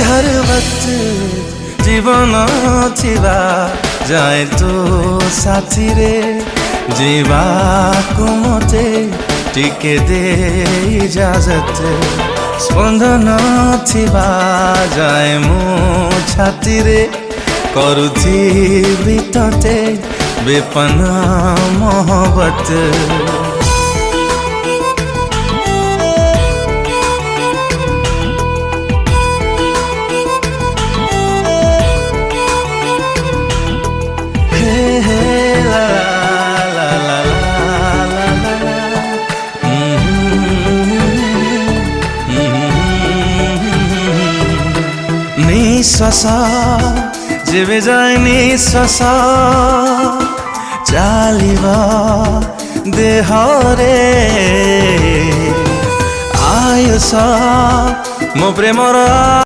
हर वक्त जीवन थिबा जाए तो साथी रे जीवा को मते टिके दे इजाजत स्पंदन थिबा जाए मो छाती रे करुथी तते बेपना मोहब्बत निश्वास जेबे जाए निश्वास चालिबा देहरे आयुष मो प्रेमर